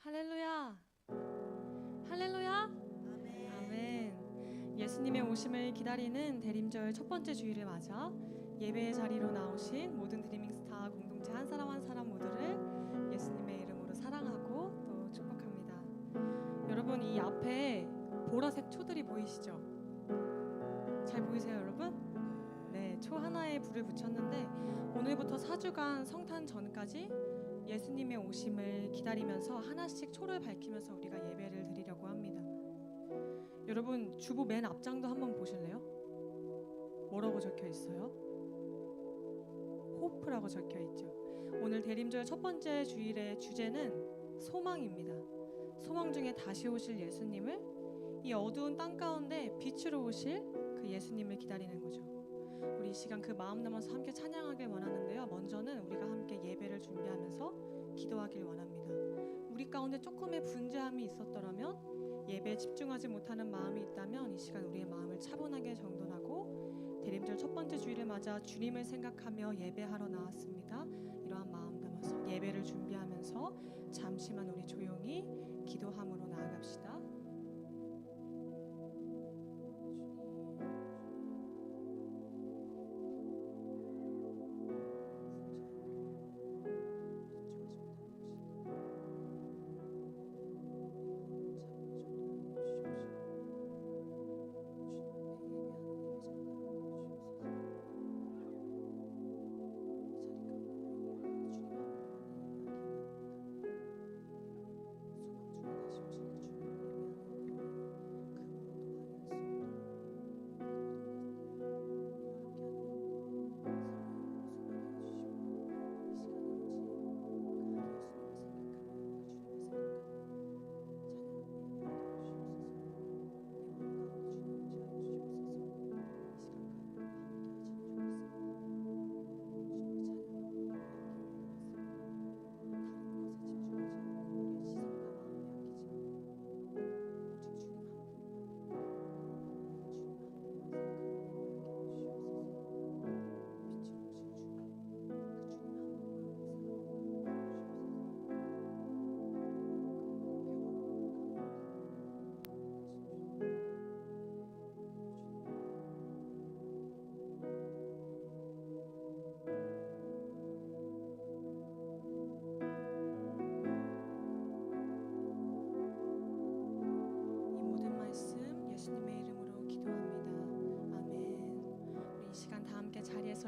할렐루야! 할렐루야! 아멘. 예수님의 오심을 기다리는 대림절 첫 번째 주일을 맞아 예배의 자리로 나오신 모든 드리밍스타 공동체 한 사람 한 사람 모두를 예수님의 이름으로 사랑하고 또 축복합니다. 여러분, 이 앞에 보라색 초들이 보이시죠? 잘 보이세요, 여러분? 네, 초 하나에 불을 붙였는데 오늘부터 4주간 성탄 전까지 예수님의 오심을 기다리면서 하나씩 초를 밝히면서 우리가 예배를 드리려고 합니다. 여러분, 주보 맨 앞장도 한번 보실래요? 뭐라고 적혀 있어요? 호프라고 적혀 있죠. 오늘 대림절 첫 번째 주일의 주제는 소망입니다. 소망 중에 다시 오실 예수님을, 이 어두운 땅 가운데 빛으로 오실 그 예수님을 기다리는 거죠. 우리 이 시간 그 마음 담아서 함께 찬양하길 원하는데요. 먼저는 우리가 함께 예배를 준비하면서 기도하길 원합니다. 우리 가운데 조금의 분주함이 있었더라면, 예배에 집중하지 못하는 마음이 있다면 이 시간 우리의 마음을 차분하게 정돈하고 대림절 첫 번째 주일을 맞아 주님을 생각하며 예배하러 나왔습니다. 이러한 마음 담아서 예배를 준비하면서 잠시만 우리 조용히 기도함으로 나아갑시다.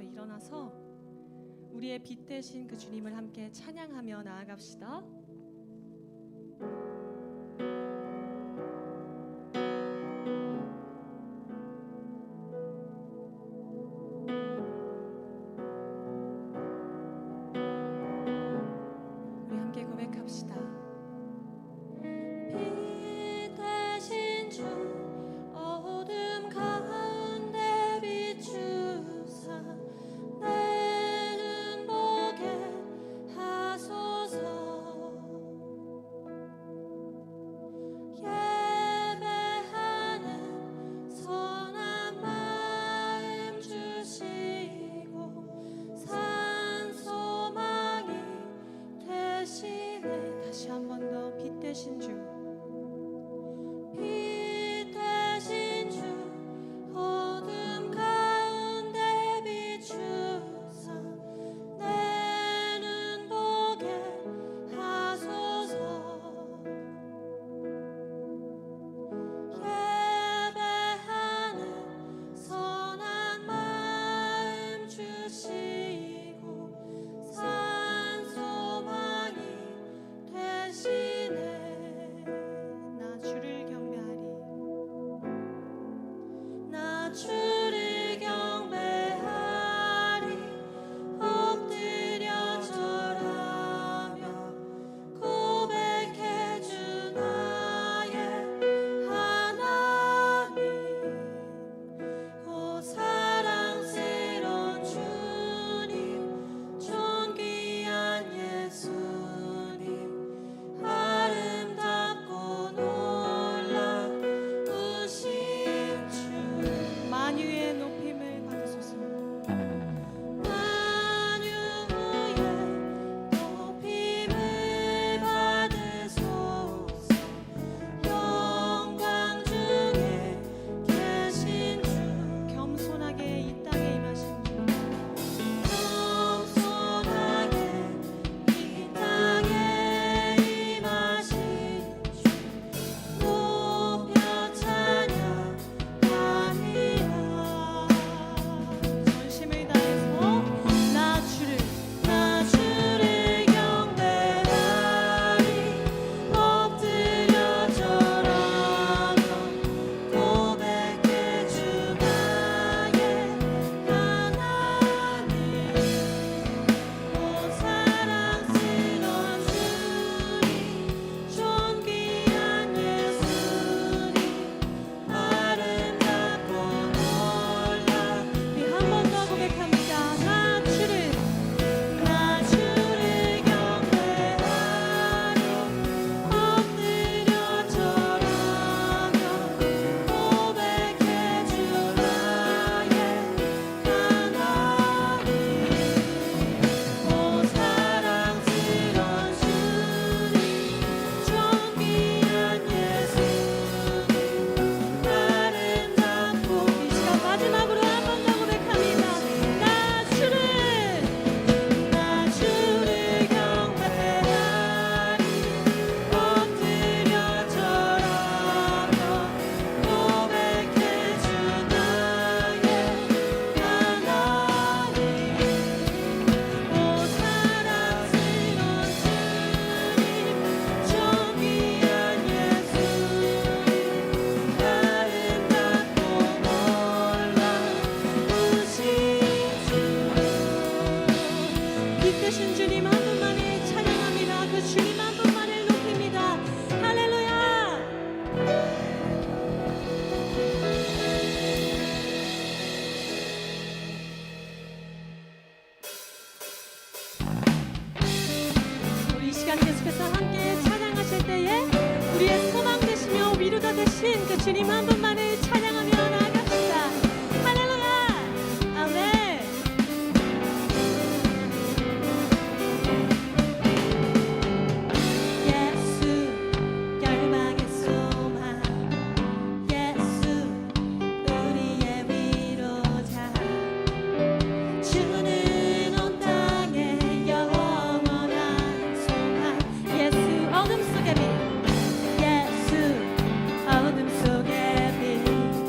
일어나서 우리의 빛 되신 그 주님을 함께 찬양하며 나아갑시다. 우리 함께 고백합시다. 빛 되신 주 어둠 가운데 비추사 내 눈 보게 하소서. 시간 계속해서 함께 찬양하실 때에 우리의 소망 되시며 위로자 되신 그 주님 한 분만을 찬양하며 나아갑시다. 할렐루야. 아멘. 예수 열방의 소망, 예수 우리의 위로자, 주는 온 땅의 영원한 소망. 예수 어둠 속의 빛, 예수 어둠 속의 빛,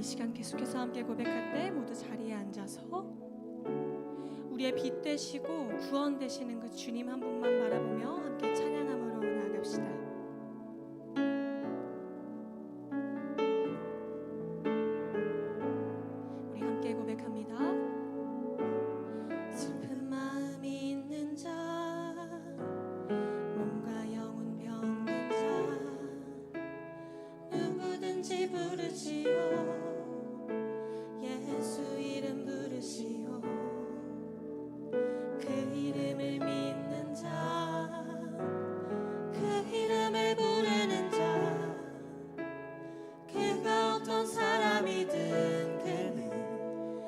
이 시간 계속해서 함께 고백할 때 모두 자리에 앉아서 우리의 빛 되시고 구원 되시는 그 주님 한 분만 바라보며 함께 찬양함으로 나아갑시다. 우리 함께 고백합니다. 슬픈 마음이 있는 자, 몸과 영혼 병든 자, 누구든지 부르시오. 예수 이름 부르시오. 그 이름을 믿는 자, 그 이름을 부르는 자, 그가 어떤 사람이든 그는.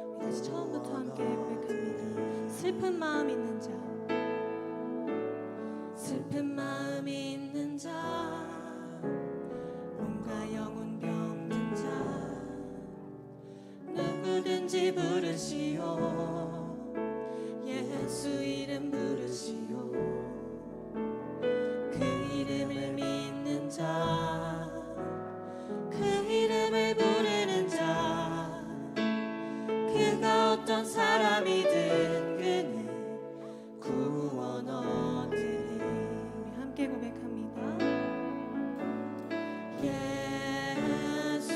우리 다시 처음부터 함께 고백합니다. 슬픈 마음 있는 자, 슬픈 마음이 있는 자, 몸과 영혼 병든 자, 누구든지 부르시오. 예수 이름 부르시오. 그 이름을 믿는 자, 그 이름을 부르는 자, 그가 어떤 사람이든 그는 구원 얻으리. 우리 함께 고백합니다. 예수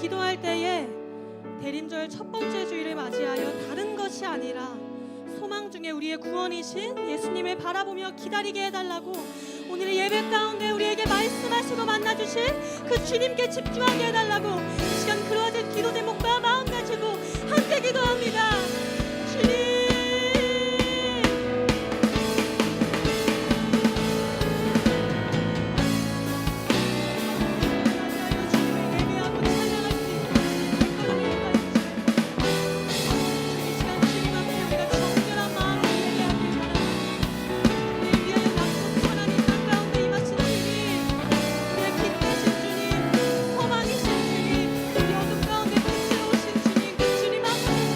기도할 때에 대림절 첫 번째 주일을 맞이하여 다른 것이 아니라 소망 중에 우리의 구원이신 예수님을 바라보며 기다리게 해달라고 오늘의 예배 가운데 우리에게 말씀하시고 만나주실 그 주님께 집중하게 해달라고 이 시간 그러한 기도 제목과 마음 가지고 함께 기도합니다. 주님, 소망이신 주님, 우리 어둠 가운데 빛으로 오신 주님, 그 주님 앞에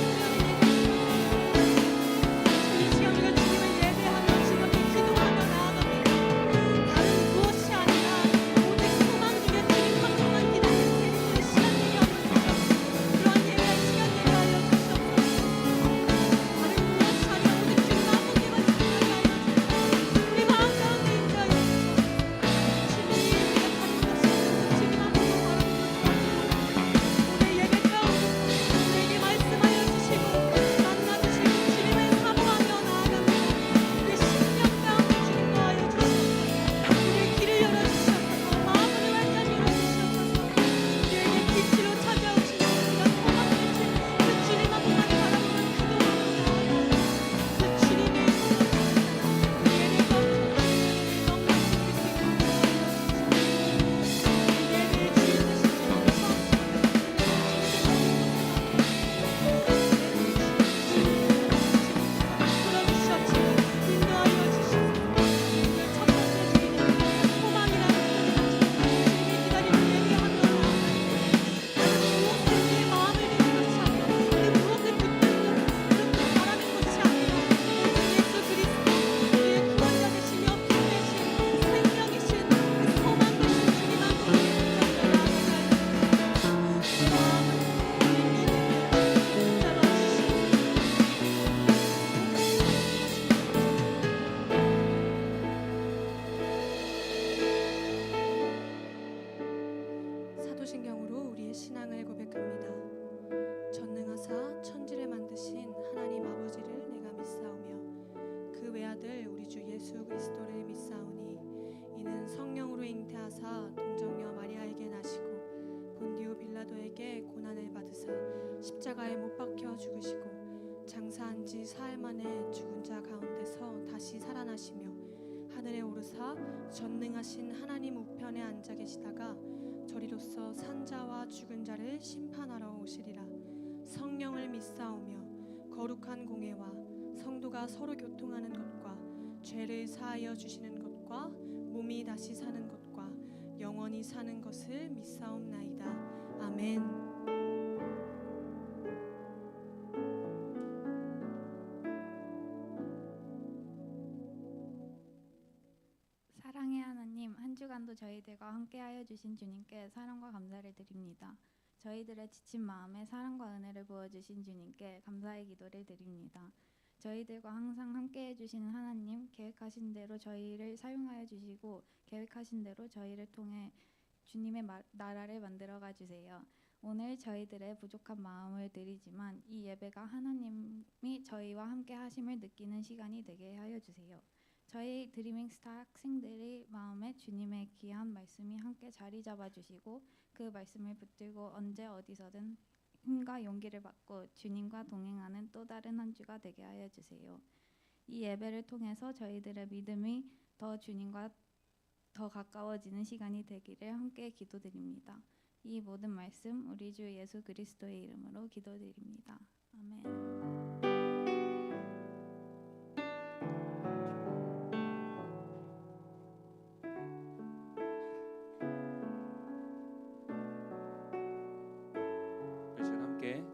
사도신경으로 우리의 신앙을 고백합니다. 전능하사 천지를 만드신 하나님 아버지를 내가 믿사오며 그 외아들 우리 주 예수 그리스도를 믿사오니 이는 성령으로 잉태하사 동정녀 마리아에게 나시고 본디오 빌라도에게 고난을 받으사 십자가에 못 박혀 죽으시고 장사한 지 사흘 만에 죽은 자 가운데서 다시 살아나시며 하늘에 오르사 전능하신 하나님 우편에 앉아 계시다가 저리로서 산자와 죽은 자를 심판하러 오시리라. 성령을 믿사오며 거룩한 공회와 성도가 서로 교통하는 것과 죄를 사하여 주시는 것과 몸이 다시 사는 것과 영원히 사는 것을 믿사옵나이다. 아멘. 사랑의 하나님, 한 주간도 저희들과 함께하여 주신 주님께 사랑과 감사를 드립니다. 저희들의 지친 마음에 사랑과 은혜를 부어주신 주님께 감사의 기도를 드립니다. 저희들과 항상 함께해 주시는 하나님, 계획하신 대로 저희를 사용하여 주시고 계획하신 대로 저희를 통해 주님의 나라를 만들어가 주세요. 오늘 저희들의 부족한 마음을 드리지만 이 예배가 하나님이 저희와 함께 하심을 느끼는 시간이 되게 하여 주세요. 저희 드리밍스타 학생들의 마음에 주님의 귀한 말씀이 함께 자리 잡아 주시고 그 말씀을 붙들고 언제 어디서든 힘과 용기를 받고 주님과 동행하는 또 다른 한 주가 되게 하여 주세요. 이 예배를 통해서 저희들의 믿음이 더 주님과 더 가까워지는 시간이 되기를 함께 기도드립니다. 이 모든 말씀 우리 주 예수 그리스도의 이름으로 기도드립니다. 아멘.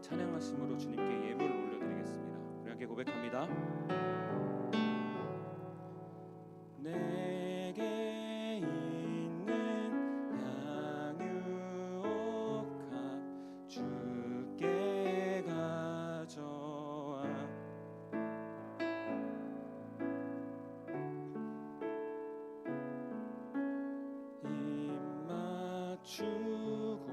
찬양하심으로 주님께 예물을 올려드리겠습니다. 우리 함께 고백합니다. 내게 있는 향유옥합 주께 가져와 입 맞추고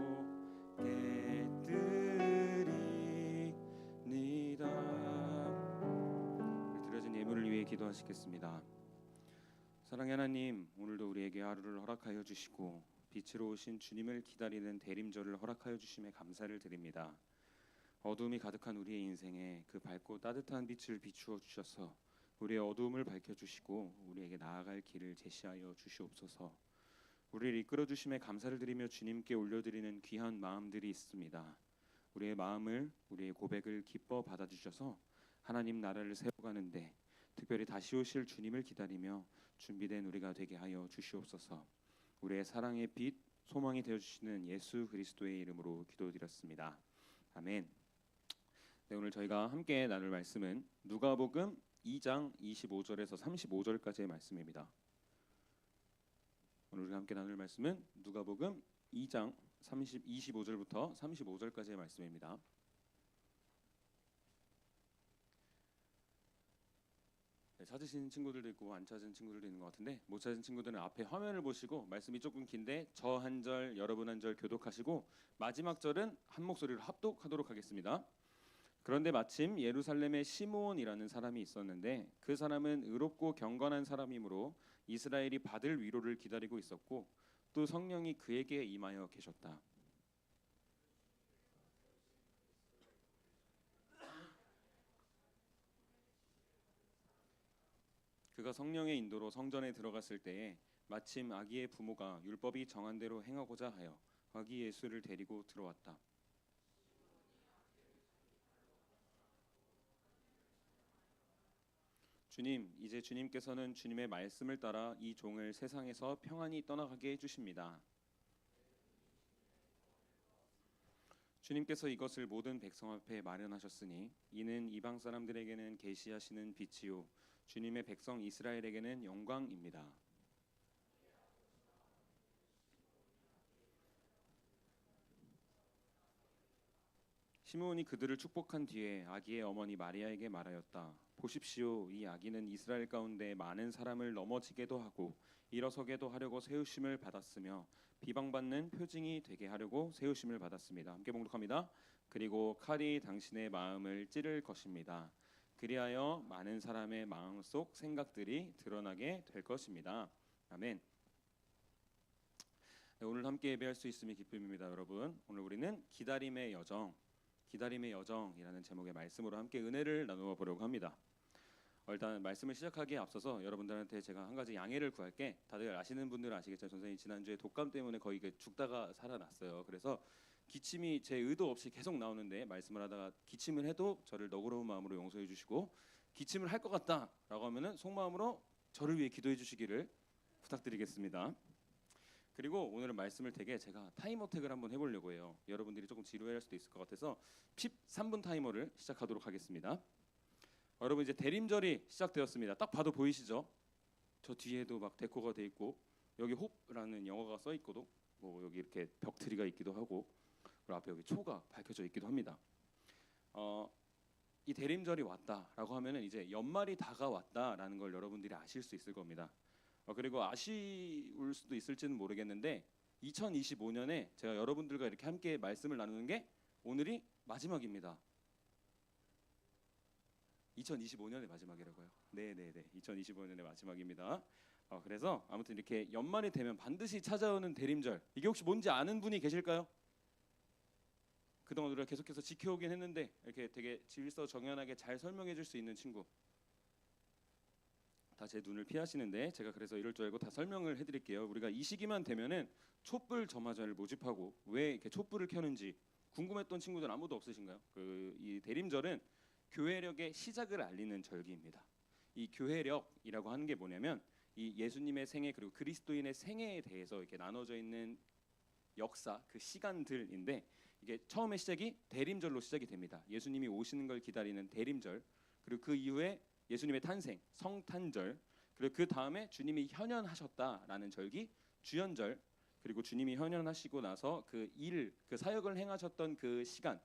기도하시겠습니다. 사랑의 하나님, 오늘도 우리에게 하루를 허락하여 주시고 빛으로 오신 주님을 기다리는 대림절을 허락하여 주심에 감사를 드립니다. 어두움이 가득한 우리의 인생에 그 밝고 따뜻한 빛을 비추어 주셔서 우리의 어두움을 밝혀주시고 우리에게 나아갈 길을 제시하여 주시옵소서. 우리를 이끌어 주심에 감사를 드리며 주님께 올려드리는 귀한 마음들이 있습니다. 우리의 마음을, 우리의 고백을 기뻐 받아주셔서 하나님 나라를 세워가는데 특별히 다시 오실 주님을 기다리며 준비된 우리가 되게 하여 주시옵소서. 우리의 사랑의 빛, 소망이 되어주시는 예수 그리스도의 이름으로 기도드렸습니다. 아멘. 네, 오늘 저희가 함께 나눌 말씀은 누가복음 2장 25절에서 35절까지의 말씀입니다. 오늘 우리가 함께 나눌 말씀은 누가복음 2장 25절부터 35절까지의 말씀입니다. 찾으신 친구들도 있고 안 찾은 친구들도 있는 것 같은데 못 찾은 친구들은 앞에 화면을 보시고 말씀이 조금 긴데 저 한 절 여러분 한 절 교독하시고 마지막 절은 한 목소리로 합독하도록 하겠습니다. 그런데 마침 예루살렘에 시므온이라는 사람이 있었는데 그 사람은 의롭고 경건한 사람이므로 이스라엘이 받을 위로를 기다리고 있었고 또 성령이 그에게 임하여 계셨다. 그가 성령의 인도로 성전에 들어갔을 때에 마침 아기의 부모가 율법이 정한 대로 행하고자 하여 아기 예수를 데리고 들어왔다. 주님, 이제 주님께서는 주님의 말씀을 따라 이 종을 세상에서 평안히 떠나가게 해주십니다. 주님께서 이것을 모든 백성 앞에 마련하셨으니 이는 이방 사람들에게는 계시하시는 빛이요 주님의 백성 이스라엘에게는 영광입니다. 시므온이 그들을 축복한 뒤에 아기의 어머니 마리아에게 말하였다. 보십시오, 이 아기는 이스라엘 가운데 많은 사람을 넘어지게도 하고 일어서게도 하려고 세우심을 받았으며 비방받는 표징이 되게 하려고 세우심을 받았습니다. 함께 봉독합니다. 그리고 칼이 당신의 마음을 찌를 것입니다. 그리하여 많은 사람의 마음속 생각들이 드러나게 될 것입니다. 아멘. 네, 오늘 함께 예배할 수 있음이 기쁨입니다, 여러분. 오늘 우리는 기다림의 여정이라는 제목의 말씀으로 함께 은혜를 나누어 보려고 합니다. 일단 말씀을 시작하기에 앞서서 여러분들한테 제가 한 가지 양해를 구할게. 다들 아시는 분들은 아시겠죠. 선생님이 지난주에 독감 때문에 거의 죽다가 살아났어요. 그래서 기침이 제 의도 없이 계속 나오는데 말씀을 하다가 기침을 해도 저를 너그러운 마음으로 용서해 주시고, 기침을 할 것 같다라고 하면은 속마음으로 저를 위해 기도해 주시기를 부탁드리겠습니다. 그리고 오늘은 말씀을 되게 제가 타임어택을 한번 해보려고 해요. 여러분들이 조금 지루해할 수도 있을 것 같아서 13분 타이머를 시작하도록 하겠습니다. 여러분, 이제 대림절이 시작되었습니다. 딱 봐도 보이시죠? 저 뒤에도 막 데코가 돼 있고, 여기 홉라는 영어가 써 있고도, 뭐 여기 이렇게 벽트리가 있기도 하고, 그리고 앞에 여기 초가 밝혀져 있기도 합니다. 이 대림절이 왔다라고 하면은 이제 연말이 다가왔다라는 걸 여러분들이 아실 수 있을 겁니다. 그리고 아쉬울 수도 있을지는 모르겠는데 2025년에 제가 여러분들과 이렇게 함께 말씀을 나누는 게 오늘이 마지막입니다. 2025년의 마지막이라고요? 네네네, 2025년의 마지막입니다. 그래서 아무튼 이렇게 연말이 되면 반드시 찾아오는 대림절, 이게 혹시 뭔지 아는 분이 계실까요? 그동안 우리가 계속해서 지켜오긴 했는데 이렇게 되게 질서정연하게 잘 설명해 줄 수 있는 친구, 다 제 눈을 피하시는데 제가 그래서 이럴 줄 알고 다 설명을 해드릴게요. 우리가 이 시기만 되면은 촛불 점화전을 모집하고 왜 이렇게 촛불을 켜는지 궁금했던 친구들 아무도 없으신가요? 이 대림절은 교회력의 시작을 알리는 절기입니다. 이 교회력이라고 하는 게 뭐냐면 이 예수님의 생애 그리고 그리스도인의 생애에 대해서 이렇게 나눠져 있는 역사, 그 시간들인데, 이게 처음에 시작이 대림절로 시작이 됩니다. 예수님이 오시는 걸 기다리는 대림절, 그리고 그 이후에 예수님의 탄생, 성탄절, 그리고 그 다음에 주님이 현현하셨다라는 절기, 주현절, 그리고 주님이 현현하시고 나서 그 사역을 행하셨던 그 시간,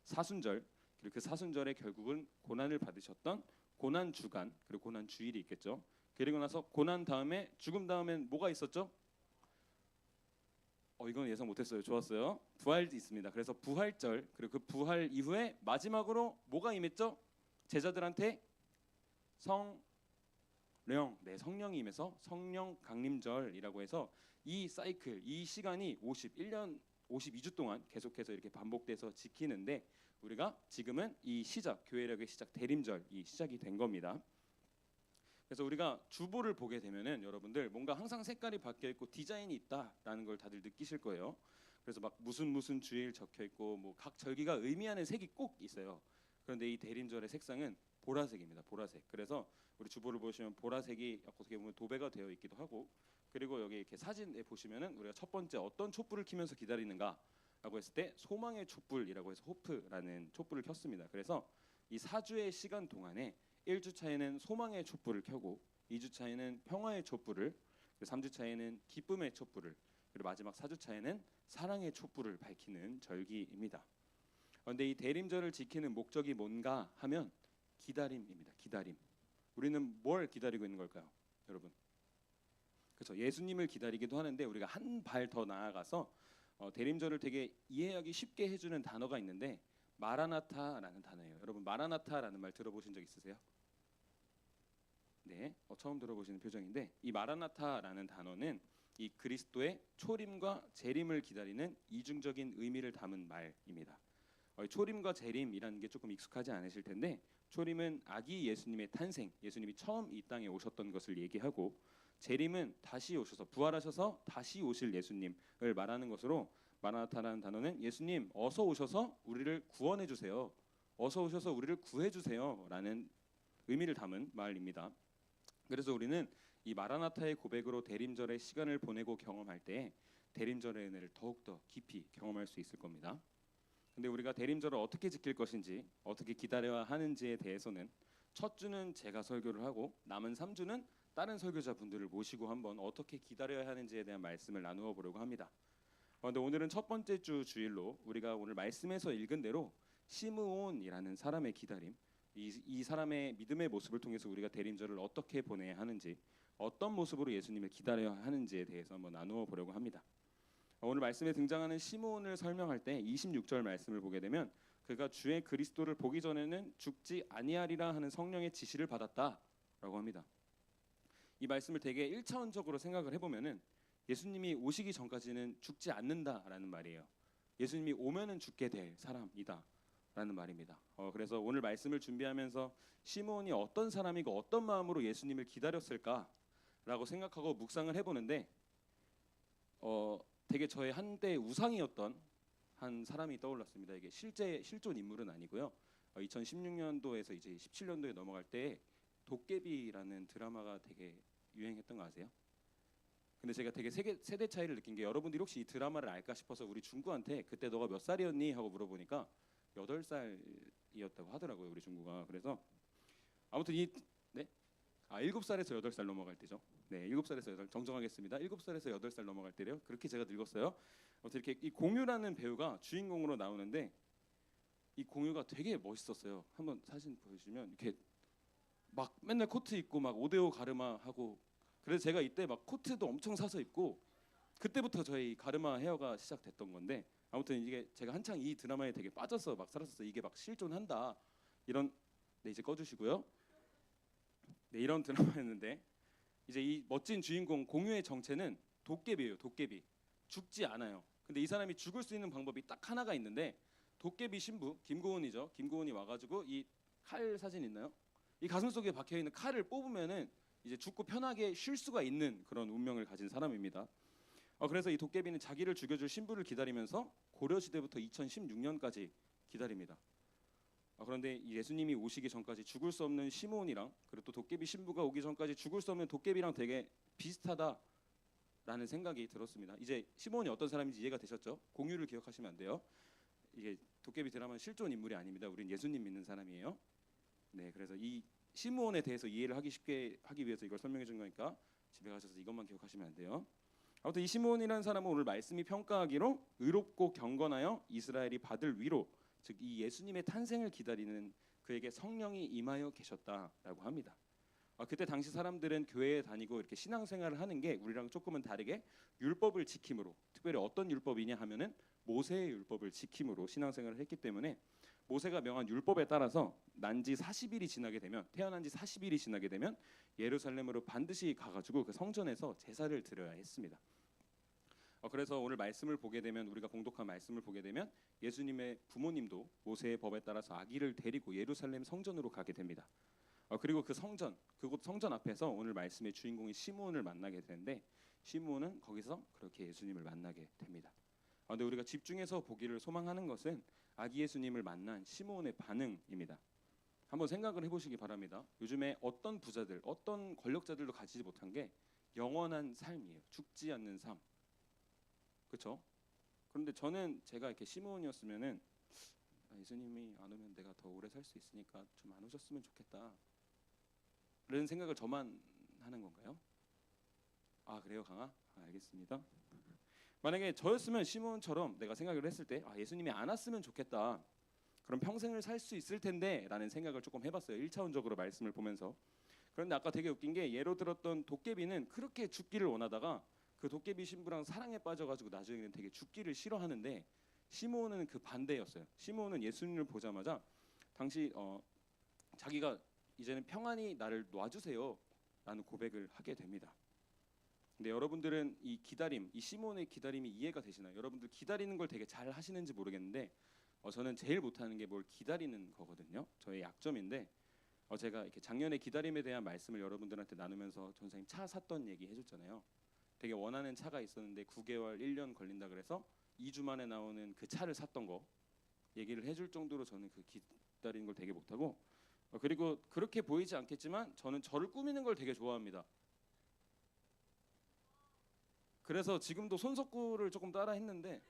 사순절, 그리고 그 사순절에 결국은 고난을 받으셨던 고난 주간, 그리고 고난 주일이 있겠죠. 그리고 나서 고난 다음에 죽음 다음엔 뭐가 있었죠? 이건 예상 못했어요. 좋았어요. 부활이 있습니다. 그래서 부활절, 그리고 그 부활 이후에 마지막으로 뭐가 임했죠? 제자들한테 성령이 임해서 성령 강림절이라고 해서 이 사이클, 이 시간이 51년 52주 동안 계속해서 이렇게 반복돼서 지키는데, 우리가 지금은 이 시작, 교회력의 시작, 대림절이 시작이 된 겁니다. 그래서 우리가 주보를 보게 되면은 여러분들 뭔가 항상 색깔이 바뀌어 있고 디자인이 있다라는 걸 다들 느끼실 거예요. 그래서 막 무슨 주일 적혀 있고 뭐 각 절기가 의미하는 색이 꼭 있어요. 그런데 이 대림절의 색상은 보라색입니다. 보라색. 그래서 우리 주보를 보시면 보라색이 어떻게 보면 도배가 되어 있기도 하고, 그리고 여기 이렇게 사진에 보시면은 우리가 첫 번째 어떤 촛불을 켜면서 기다리는가라고 했을 때 소망의 촛불이라고 해서 호프라는 촛불을 켰습니다. 그래서 이 4주의 시간 동안에 1주 차에는 소망의 촛불을 켜고, 2주 차에는 평화의 촛불을, 3주 차에는 기쁨의 촛불을, 그리고 마지막 4주 차에는 사랑의 촛불을 밝히는 절기입니다. 그런데 이 대림절을 지키는 목적이 뭔가 하면 기다림입니다. 기다림. 우리는 뭘 기다리고 있는 걸까요, 여러분? 그렇죠. 예수님을 기다리기도 하는데 우리가 한 발 더 나아가서 대림절을 되게 이해하기 쉽게 해주는 단어가 있는데 마라나타라는 단어예요. 여러분, 마라나타라는 말 들어보신 적 있으세요? 네, 처음 들어보시는 표정인데, 이 마라나타라는 단어는 이 그리스도의 초림과 재림을 기다리는 이중적인 의미를 담은 말입니다. 초림과 재림이라는 게 조금 익숙하지 않으실 텐데, 초림은 아기 예수님의 탄생, 예수님이 처음 이 땅에 오셨던 것을 얘기하고, 재림은 다시 오셔서 부활하셔서 다시 오실 예수님을 말하는 것으로, 마라나타라는 단어는 예수님 어서 오셔서 우리를 구원해 주세요, 어서 오셔서 우리를 구해 주세요라는 의미를 담은 말입니다. 그래서 우리는 이 마라나타의 고백으로 대림절의 시간을 보내고 경험할 때 대림절의 은혜를 더욱더 깊이 경험할 수 있을 겁니다. 근데 우리가 대림절을 어떻게 지킬 것인지, 어떻게 기다려야 하는지에 대해서는 첫 주는 제가 설교를 하고 남은 3주는 다른 설교자분들을 모시고 한번 어떻게 기다려야 하는지에 대한 말씀을 나누어 보려고 합니다. 그런데 오늘은 첫 번째 주 주일로 우리가 오늘 말씀에서 읽은 대로 시므온이라는 사람의 기다림, 이 사람의 믿음의 모습을 통해서 우리가 대림절을 어떻게 보내야 하는지, 어떤 모습으로 예수님을 기다려야 하는지에 대해서 한번 나누어 보려고 합니다. 오늘 말씀에 등장하는 시므온을 설명할 때 26절 말씀을 보게 되면 그가 주의 그리스도를 보기 전에는 죽지 아니하리라 하는 성령의 지시를 받았다라고 합니다. 이 말씀을 되게 1차원적으로 생각을 해보면은 예수님이 오시기 전까지는 죽지 않는다라는 말이에요. 예수님이 오면은 죽게 될 사람이다라는 말입니다. 그래서 오늘 말씀을 준비하면서 시므온이 어떤 사람이고 어떤 마음으로 예수님을 기다렸을까라고 생각하고 묵상을 해보는데 되게 저의 한때 우상이었던 한 사람이 떠올랐습니다. 이게 실제 실존 인물은 아니고요. 2016년도에서 이제 17년도에 넘어갈 때 도깨비라는 드라마가 되게 유행했던 거 아세요? 근데 제가 되게 세대 차이를 느낀 게 여러분들이 혹시 이 드라마를 알까 싶어서 우리 중구한테 그때 너가 몇 살이었니? 하고 물어보니까 8살이었다고 하더라고요. 우리 중구가. 그래서 아무튼 7살에서 8살 넘어갈 때죠. 네, 7살에서 8살 정정하겠습니다. 7살에서 8살 넘어갈 때래요. 그렇게 제가 늙었어요. 아무튼 이렇게 이 공유라는 배우가 주인공으로 나오는데 이 공유가 되게 멋있었어요. 한번 사진 보여주시면 이렇게 막 맨날 코트 입고 막 오데오 가르마 하고 그래서 제가 이때 막 코트도 엄청 사서 입고 그때부터 저희 가르마 헤어가 시작됐던 건데 아무튼 이게 제가 한창 이 드라마에 되게 빠져서 막 살았었어요. 이게 막 실존한다 이런 네 이제 꺼주시고요. 네 이런 드라마였는데 이제 이 멋진 주인공 공유의 정체는 도깨비예요. 도깨비 죽지 않아요. 근데 이 사람이 죽을 수 있는 방법이 딱 하나가 있는데 도깨비 신부 김고은이죠. 김고은이 와가지고 이 칼 사진 있나요? 이 가슴 속에 박혀 있는 칼을 뽑으면은 이제 죽고 편하게 쉴 수가 있는 그런 운명을 가진 사람입니다. 그래서 이 도깨비는 자기를 죽여줄 신부를 기다리면서 고려 시대부터 2016년까지 기다립니다. 그런데 예수님이 오시기 전까지 죽을 수 없는 시므온이랑 그리고 또 도깨비 신부가 오기 전까지 죽을 수 없는 도깨비랑 되게 비슷하다라는 생각이 들었습니다. 이제 시므온이 어떤 사람인지 이해가 되셨죠? 공유를 기억하시면 안 돼요. 이게 도깨비 드라마는 실존 인물이 아닙니다. 우린 예수님 믿는 사람이에요. 네, 그래서 이 시므온에 대해서 이해를 하기 쉽게 하기 위해서 이걸 설명해 준 거니까 집에 가셔서 이것만 기억하시면 안 돼요. 아무튼 이 시므온이라는 사람은 오늘 말씀이 평가하기로 의롭고 경건하여 이스라엘이 받을 위로 즉 이 예수님의 탄생을 기다리는 그에게 성령이 임하여 계셨다라고 합니다. 그때 당시 사람들은 교회에 다니고 이렇게 신앙생활을 하는 게 우리랑 조금은 다르게 율법을 지킴으로 특별히 어떤 율법이냐 하면은 모세의 율법을 지킴으로 신앙생활을 했기 때문에 모세가 명한 율법에 따라서 난지 40일이 지나게 되면 태어난 지 40일이 지나게 되면 예루살렘으로 반드시 가가지고 그 성전에서 제사를 드려야 했습니다. 그래서 오늘 말씀을 보게 되면 우리가 봉독한 말씀을 보게 되면 예수님의 부모님도 모세의 법에 따라서 아기를 데리고 예루살렘 성전으로 가게 됩니다. 그리고 그곳 성전 앞에서 오늘 말씀의 주인공인 시므온을 만나게 되는데 시므온은 거기서 그렇게 예수님을 만나게 됩니다. 근데 우리가 집중해서 보기를 소망하는 것은 아기 예수님을 만난 시므온의 반응입니다. 한번 생각을 해보시기 바랍니다. 요즘에 어떤 부자들, 어떤 권력자들도 가지지 못한 게 영원한 삶이에요. 죽지 않는 삶. 그렇죠? 그런데 저는 제가 이렇게 시므온이었으면은 예수님이 안 오면 내가 더 오래 살 수 있으니까 좀 안 오셨으면 좋겠다. 이런 생각을 저만 하는 건가요? 그래요, 강아? 알겠습니다. 만약에 저였으면 시므온처럼 내가 생각을 했을 때 예수님이 안 왔으면 좋겠다. 그럼 평생을 살 수 있을 텐데 라는 생각을 조금 해봤어요. 1차원적으로 말씀을 보면서. 그런데 아까 되게 웃긴 게 예로 들었던 도깨비는 그렇게 죽기를 원하다가 그 도깨비 신부랑 사랑에 빠져가지고 나중에는 되게 죽기를 싫어하는데 시므온은 그 반대였어요. 시므온은 예수님을 보자마자 당시 자기가 이제는 평안히 나를 놔주세요 라는 고백을 하게 됩니다. 근데 여러분들은 이 기다림, 이 시므온의 기다림이 이해가 되시나요? 여러분들 기다리는 걸 되게 잘 하시는지 모르겠는데 저는 제일 못하는 게 뭘 기다리는 거거든요. 저의 약점인데 제가 이렇게 작년에 기다림에 대한 말씀을 여러분들한테 나누면서 전사님 차 샀던 얘기 해줬잖아요. 되게 원하는 차가 있었는데 9개월, 1년 걸린다 그래서 2주 만에 나오는 그 차를 샀던 거 얘기를 해줄 정도로 저는 그 기다리는 걸 되게 못하고 그리고 그렇게 보이지 않겠지만 저는 저를 꾸미는 걸 되게 좋아합니다. 그래서 지금도 손석구를 조금 따라 했는데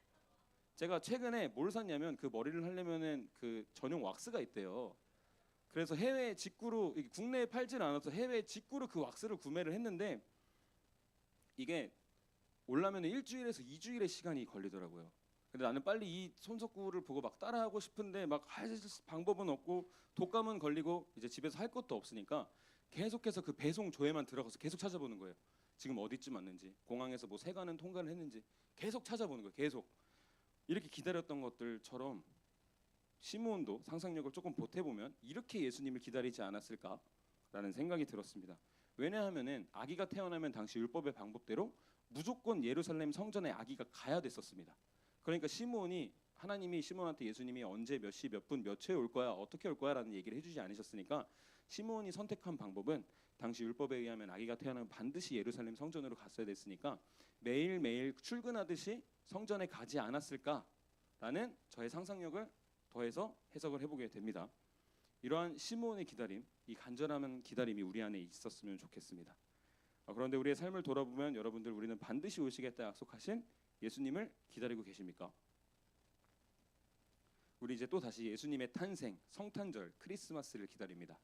제가 최근에 뭘 샀냐면 그 머리를 하려면은 그 전용 왁스가 있대요. 그래서 해외 직구로 국내에 팔질 않아서 해외 직구로 그 왁스를 구매를 했는데 이게 올라면 1주일에서 2주일의 시간이 걸리더라고요. 근데 나는 빨리 이 손석구를 보고 막 따라하고 싶은데 막 할 방법은 없고 독감은 걸리고 이제 집에서 할 것도 없으니까 계속해서 그 배송 조회만 들어가서 계속 찾아보는 거예요. 지금 어디쯤 왔는지, 공항에서 뭐 세관은 통과를 했는지 계속 찾아보는 거예요. 계속 이렇게 기다렸던 것들처럼 시므온도 상상력을 조금 보태보면 이렇게 예수님을 기다리지 않았을까라는 생각이 들었습니다. 왜냐하면은 아기가 태어나면 당시 율법의 방법대로 무조건 예루살렘 성전에 아기가 가야 됐었습니다. 그러니까 시므온이 하나님이 시므온한테 예수님이 언제 몇 시 몇 분 몇 초에 올 거야 어떻게 올 거야라는 얘기를 해주지 않으셨으니까 시므온이 선택한 방법은 당시 율법에 의하면 아기가 태어나면 반드시 예루살렘 성전으로 갔어야 됐으니까 매일매일 출근하듯이 성전에 가지 않았을까라는 저의 상상력을 더해서 해석을 해보게 됩니다. 이러한 시므온의 기다림, 이 간절한 기다림이 우리 안에 있었으면 좋겠습니다. 그런데 우리의 삶을 돌아보면 여러분들 우리는 반드시 오시겠다 약속하신 예수님을 기다리고 계십니까? 우리 이제 또 다시 예수님의 탄생, 성탄절, 크리스마스를 기다립니다.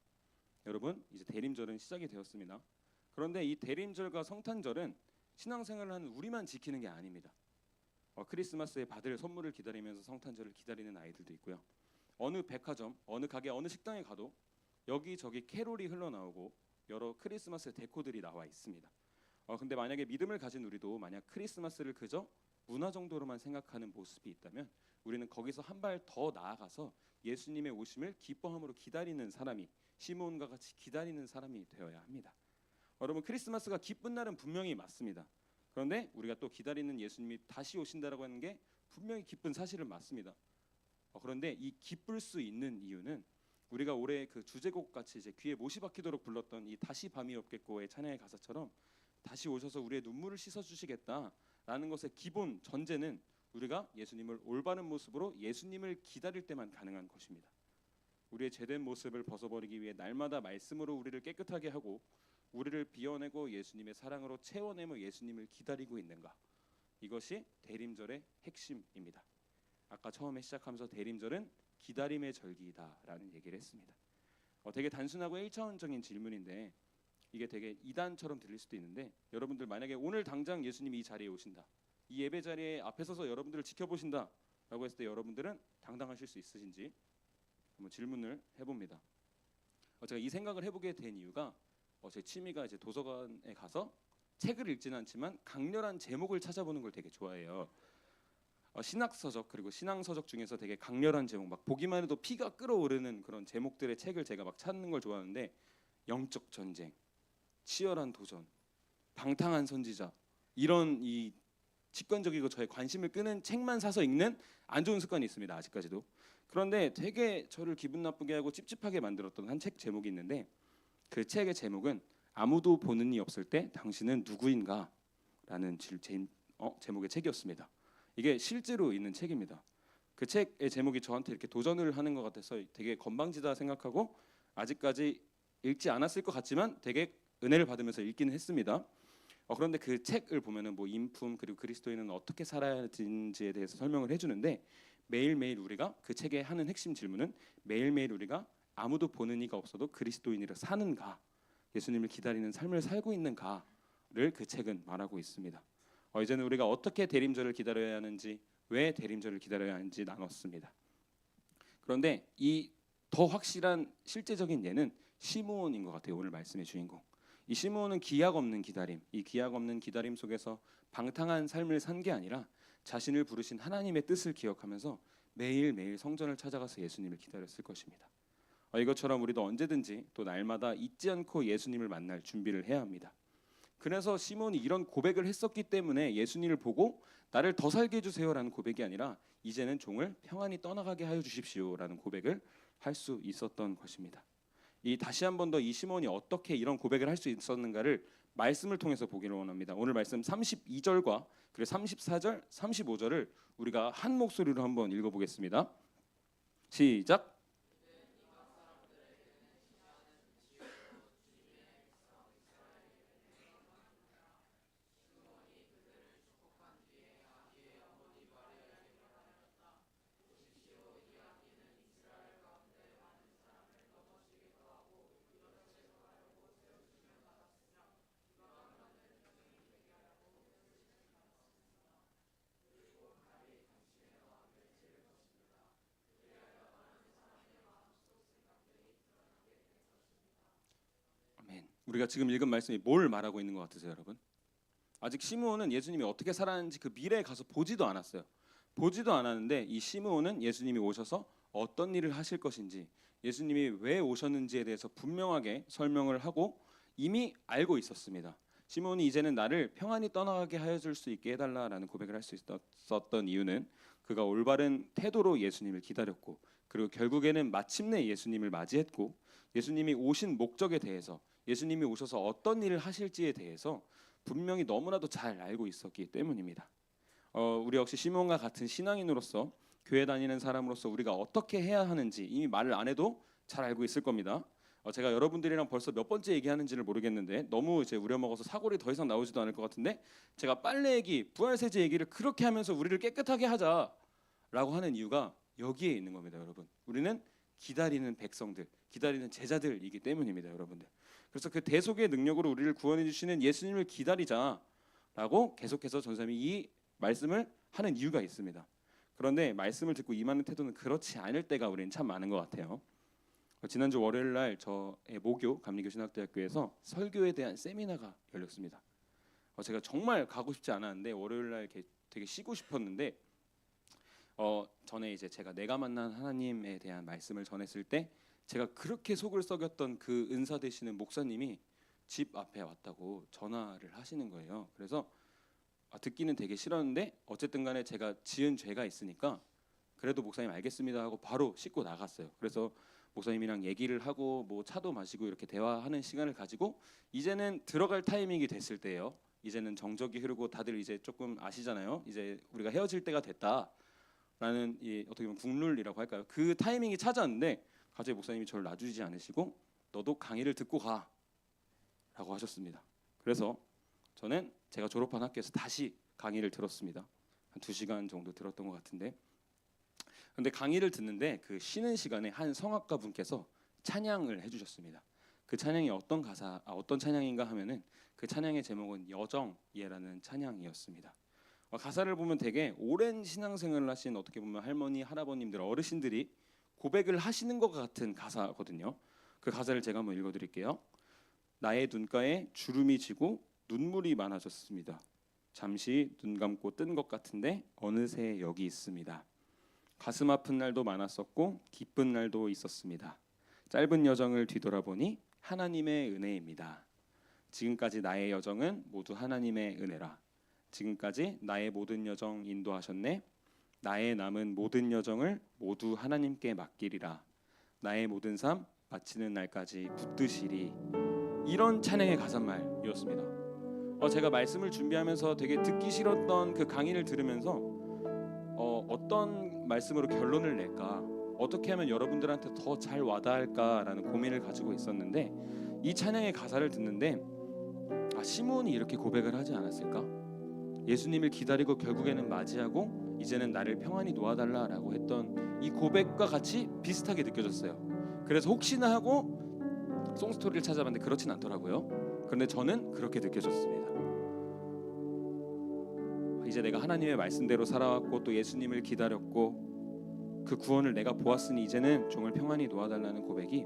여러분 이제 대림절은 시작이 되었습니다. 그런데 이 대림절과 성탄절은 신앙생활을 하는 우리만 지키는 게 아닙니다. 크리스마스에 받을 선물을 기다리면서 성탄절을 기다리는 아이들도 있고요. 어느 백화점, 어느 가게, 어느 식당에 가도 여기저기 캐롤이 흘러나오고 여러 크리스마스 데코들이 나와 있습니다. 근데 만약에 믿음을 가진 우리도 만약 크리스마스를 그저 문화 정도로만 생각하는 모습이 있다면 우리는 거기서 한 발 더 나아가서 예수님의 오심을 기뻐함으로 기다리는 사람이 시므온과 같이 기다리는 사람이 되어야 합니다. 여러분 크리스마스가 기쁜 날은 분명히 맞습니다. 그런데 우리가 또 기다리는 예수님이 다시 오신다라고 하는 게 분명히 기쁜 사실은 맞습니다. 그런데 이 기쁠 수 있는 이유는 우리가 올해 그 주제곡 같이 이제 귀에 못이 박히도록 불렀던 이 다시 밤이 없겠고의 찬양의 가사처럼 다시 오셔서 우리의 눈물을 씻어 주시겠다라는 것의 기본 전제는 우리가 예수님을 올바른 모습으로 예수님을 기다릴 때만 가능한 것입니다. 우리의 죄된 모습을 벗어버리기 위해 날마다 말씀으로 우리를 깨끗하게 하고 우리를 비워내고 예수님의 사랑으로 채워내며 예수님을 기다리고 있는가? 이것이 대림절의 핵심입니다. 아까 처음에 시작하면서 대림절은 기다림의 절기다라는 얘기를 했습니다. 되게 단순하고 1차원적인 질문인데 이게 되게 이단처럼 들릴 수도 있는데 여러분들 만약에 오늘 당장 예수님이 이 자리에 오신다. 이 예배 자리에 앞에 서서 여러분들을 지켜보신다 라고 했을 때 여러분들은 당당하실 수 있으신지 한번 질문을 해봅니다. 제가 이 생각을 해보게 된 이유가 제 취미가 이제 도서관에 가서 책을 읽지는 않지만 강렬한 제목을 찾아보는 걸 되게 좋아해요. 신학서적 그리고 신앙서적 중에서 되게 강렬한 제목 막 보기만 해도 피가 끓어오르는 그런 제목들의 책을 제가 막 찾는 걸 좋아하는데 영적 전쟁, 치열한 도전, 방탕한 선지자 이런 이 직관적이고 저의 관심을 끄는 책만 사서 읽는 안 좋은 습관이 있습니다. 아직까지도. 그런데 되게 저를 기분 나쁘게 하고 찝찝하게 만들었던 한 책 제목이 있는데 그 책의 제목은 아무도 보는 이 없을 때 당신은 누구인가? 라는 제목의 책이었습니다. 이게 실제로 있는 책입니다. 그 책의 제목이 저한테 이렇게 도전을 하는 것 같아서 되게 건방지다 생각하고 아직까지 읽지 않았을 것 같지만 되게 은혜를 받으면서 읽기는 했습니다. 그런데 그 책을 보면은 뭐 인품 그리고 그리스도인은 어떻게 살아야 되는지에 대해서 설명을 해주는데 매일매일 우리가 그 책에 하는 핵심 질문은 매일매일 우리가 아무도 보는 이가 없어도 그리스도인으로 사는가, 예수님을 기다리는 삶을 살고 있는가를 그 책은 말하고 있습니다. 이제는 우리가 어떻게 대림절을 기다려야 하는지, 왜 대림절을 기다려야 하는지 나눴습니다. 그런데 이 더 확실한 실제적인 예는 시므온인 것 같아요. 오늘 말씀의 주인공. 이 시므온은 기약 없는 기다림, 이 기약 없는 기다림 속에서 방탕한 삶을 산 게 아니라 자신을 부르신 하나님의 뜻을 기억하면서 매일매일 성전을 찾아가서 예수님을 기다렸을 것입니다. 이것처럼 우리도 언제든지 또 날마다 잊지 않고 예수님을 만날 준비를 해야 합니다. 그래서 시몬이 이런 고백을 했었기 때문에 예수님을 보고 나를 더 살게 해주세요라는 고백이 아니라 이제는 종을 평안히 떠나가게 하여 주십시오라는 고백을 할 수 있었던 것입니다. 이 다시 한 번 더 이 시몬이 어떻게 이런 고백을 할 수 있었는가를 말씀을 통해서 보기를 원합니다. 오늘 말씀 32절과 그리고 34절, 35절을 우리가 한 목소리로 한번 읽어보겠습니다. 시작. 우리가 지금 읽은 말씀이 뭘 말하고 있는 것 같으세요, 여러분? 아직 시므온은 예수님이 어떻게 살았는지 그 미래에 가서 보지도 않았어요. 보지도 않았는데 이 시므온은 예수님이 오셔서 어떤 일을 하실 것인지, 예수님이 왜 오셨는지에 대해서 분명하게 설명을 하고 이미 알고 있었습니다. 시므온이 이제는 나를 평안히 떠나가게 하여 줄 수 있게 해달라라는 고백을 할 수 있었던 이유는 그가 올바른 태도로 예수님을 기다렸고, 그리고 결국에는 마침내 예수님을 맞이했고, 예수님이 오신 목적에 대해서, 예수님이 오셔서 어떤 일을 하실지에 대해서 분명히 너무나도 잘 알고 있었기 때문입니다. 우리 역시 시므온과 같은 신앙인으로서, 교회 다니는 사람으로서 우리가 어떻게 해야 하는지 이미 말을 안 해도 잘 알고 있을 겁니다. 제가 여러분들이랑 벌써 몇 번째 얘기하는지를 모르겠는데 너무 이제 우려먹어서 사골이 더 이상 나오지도 않을 것 같은데, 제가 빨래 얘기, 부활세제 얘기를 그렇게 하면서 우리를 깨끗하게 하자라고 하는 이유가 여기에 있는 겁니다, 여러분. 우리는 기다리는 백성들, 기다리는 제자들이기 때문입니다, 여러분들. 그래서 그 대속의 능력으로 우리를 구원해 주시는 예수님을 기다리자라고 계속해서 전사님이 이 말씀을 하는 이유가 있습니다. 그런데 말씀을 듣고 임하는 태도는 그렇지 않을 때가 우리는 참 많은 것 같아요. 지난주 월요일 날 저의 모교 감리교신학대학교에서 설교에 대한 세미나가 열렸습니다. 제가 정말 가고 싶지 않았는데 월요일 날 되게 쉬고 싶었는데, 전에 이제 제가 내가 만난 하나님에 대한 말씀을 전했을 때 제가 그렇게 속을 썩였던 그 은사 되시는 목사님이 집 앞에 왔다고 전화를 하시는 거예요. 그래서 듣기는 되게 싫었는데 어쨌든 간에 제가 지은 죄가 있으니까 그래도 목사님 알겠습니다 하고 바로 씻고 나갔어요. 그래서 목사님이랑 얘기를 하고 뭐 차도 마시고 이렇게 대화하는 시간을 가지고 이제는 들어갈 타이밍이 됐을 때예요. 이제는 정적이 흐르고 다들 이제 조금 아시잖아요. 이제 우리가 헤어질 때가 됐다라는 이 어떻게 보면 국룰이라고 할까요? 그 타이밍이 찾아왔는데 갑자기 목사님이 저를 놔주지 않으시고 너도 강의를 듣고 가라고 하셨습니다. 그래서 저는 제가 졸업한 학교에서 다시 강의를 들었습니다. 한 2시간 정도 들었던 것 같은데, 근데 강의를 듣는데 그 쉬는 시간에 한 성악가 분께서 찬양을 해주셨습니다. 그 찬양이 어떤 찬양인가 하면은 그 찬양의 제목은 여정이라는 찬양이었습니다. 가사를 보면 되게 오랜 신앙생활을 하신 어떻게 보면 할머니, 할아버님들, 어르신들이 고백을 하시는 것 같은 가사거든요. 그 가사를 제가 한번 읽어드릴게요. 나의 눈가에 주름이 지고 눈물이 많아졌습니다. 잠시 눈 감고 뜬 것 같은데 어느새 여기 있습니다. 가슴 아픈 날도 많았었고 기쁜 날도 있었습니다. 짧은 여정을 뒤돌아보니 하나님의 은혜입니다. 지금까지 나의 여정은 모두 하나님의 은혜라. 지금까지 나의 모든 여정 인도하셨네. 나의 남은 모든 여정을 모두 하나님께 맡기리라. 나의 모든 삶 마치는 날까지 붙드시리. 이런 찬양의 가사말이었습니다. 제가 말씀을 준비하면서 되게 듣기 싫었던 그 강의를 들으면서 어떤 말씀으로 결론을 낼까, 어떻게 하면 여러분들한테 더 잘 와닿을까라는 고민을 가지고 있었는데, 이 찬양의 가사를 듣는데 시므온이 이렇게 고백을 하지 않았을까? 예수님을 기다리고 결국에는 맞이하고 이제는 나를 평안히 놓아달라라고 했던 이 고백과 같이 비슷하게 느껴졌어요. 그래서 혹시나 하고 송스토리를 찾아봤는데 그렇진 않더라고요. 그런데 저는 그렇게 느껴졌습니다. 이제 내가 하나님의 말씀대로 살아왔고 또 예수님을 기다렸고 그 구원을 내가 보았으니 이제는 종을 평안히 놓아달라는 고백이,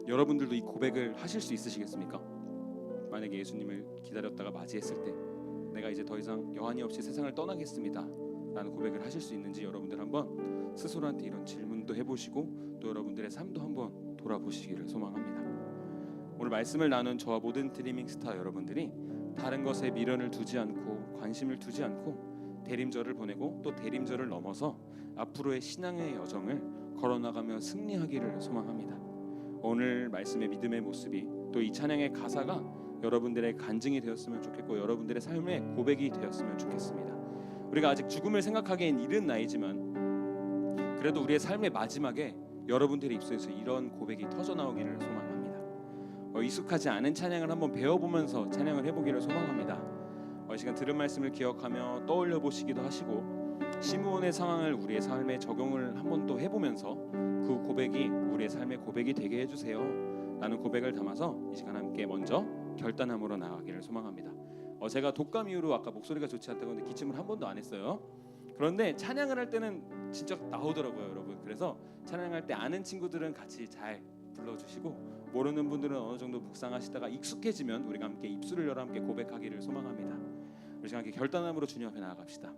여러분들도 이 고백을 하실 수 있으시겠습니까? 만약에 예수님을 기다렸다가 맞이했을 때 내가 이제 더 이상 여한이 없이 세상을 떠나겠습니다 라는 고백을 하실 수 있는지 여러분들 한번 스스로한테 이런 질문도 해보시고 또 여러분들의 삶도 한번 돌아보시기를 소망합니다. 오늘 말씀을 나눈 저와 모든 드리밍 스타 여러분들이 다른 것에 미련을 두지 않고 관심을 두지 않고 대림절을 보내고 또 대림절을 넘어서 앞으로의 신앙의 여정을 걸어나가며 승리하기를 소망합니다. 오늘 말씀의 믿음의 모습이 또 이 찬양의 가사가 여러분들의 간증이 되었으면 좋겠고 여러분들의 삶의 고백이 되었으면 좋겠습니다. 우리가 아직 죽음을 생각하기엔 이른 나이지만 그래도 우리의 삶의 마지막에 여러분들의 입술에서 이런 고백이 터져나오기를 소망합니다. 익숙하지 않은 찬양을 한번 배워보면서 찬양을 해보기를 소망합니다. 이 시간 들은 말씀을 기억하며 떠올려 보시기도 하시고 시므온의 상황을 우리의 삶에 적용을 한 번 또 해보면서 그 고백이 우리의 삶의 고백이 되게 해주세요 라는 고백을 담아서 이 시간 함께 먼저 결단함으로 나아가기를 소망합니다. 제가 독감 이후로 아까 목소리가 좋지 않다고 했는데 기침을 한 번도 안 했어요. 그런데 찬양을 할 때는 진짜 나오더라고요, 여러분. 그래서 찬양할 때 아는 친구들은 같이 잘 불러주시고 모르는 분들은 어느 정도 묵상하시다가 익숙해지면 우리가 함께 입술을 열어 함께 고백하기를 소망합니다. 우리 함께 결단함으로 주님 앞에 나아갑시다.